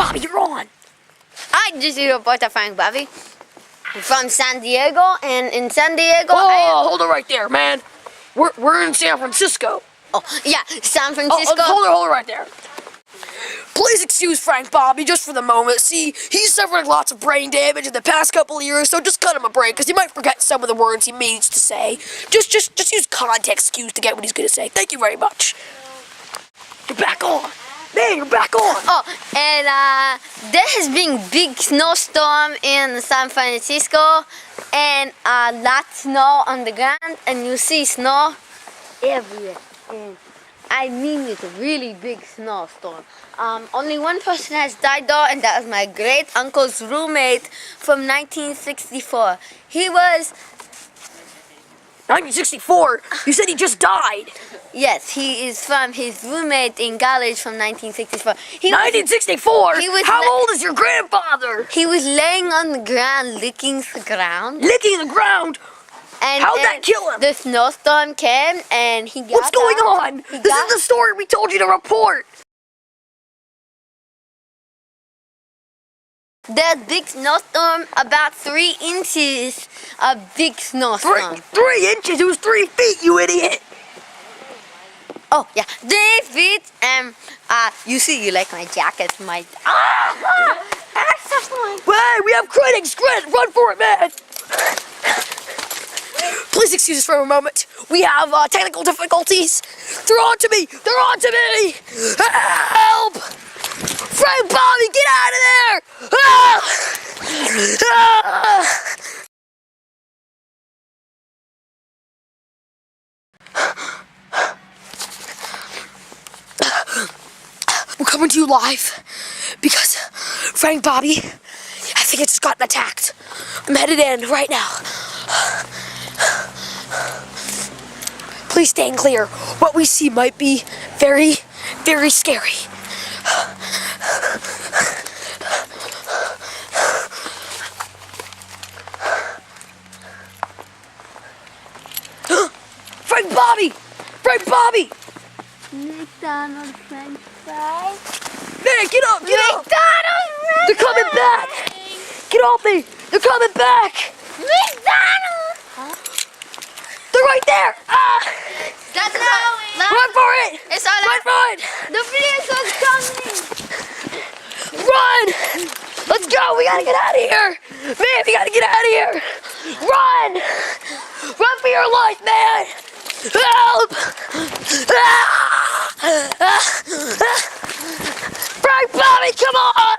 Bobby, you're on. Hi, this is reporter Frank Bobby from San Diego, and in San Diego. Hold it right there, man. We're in San Francisco. Oh yeah, San Francisco. Hold it right there. Please excuse Frank Bobby just for the moment. See, he's suffering lots of brain damage in the past couple of years, so just cut him a break, because he might forget some of the words he means to say. Just use context cues to get what he's going to say. Thank you very much. You're back on. Man, you're back on. Oh, and there has been big snowstorm in San Francisco, and lots of snow on the ground, and you see snow everywhere. And I mean, it's a really big snowstorm. Only one person has died though, and that was my great uncle's roommate from 1964. He was 1964? You said he just died. Yes, he is from his roommate in college from 1964. 1964? How old is your grandfather? He was laying on the ground, licking the ground. Licking the ground? And how'd that kill him? The snowstorm came and he got What's going on? This is the story we told you to report. There's big snowstorm, about 3 inches of big snowstorm. 3 inches? It was 3 feet, you idiot. Oh, yeah, 3 feet, and you see, you like my jacket, my... Hey, we have critics, run for it, man. Please excuse us for a moment. We have technical difficulties. They're on to me! They're on to me! Help! Frank Bobby, get out of there! We're coming to you live because Frank Bobby, I think it's just gotten attacked. I'm headed in right now. Please stand clear. What we see might be very, very scary. Frank Bobby! Frank Bobby! McDonald's French fries. Man, get up! McDonald's French They're coming back! Get off me! They're coming back! McDonald's! Huh? They're right there! That's Run for it! It's all Run for it! The vehicle's coming! Run! Let's go! We gotta get out of here! Man, we gotta get out of here! Run! Run for your life, man! Help! Frank Bobby, come on!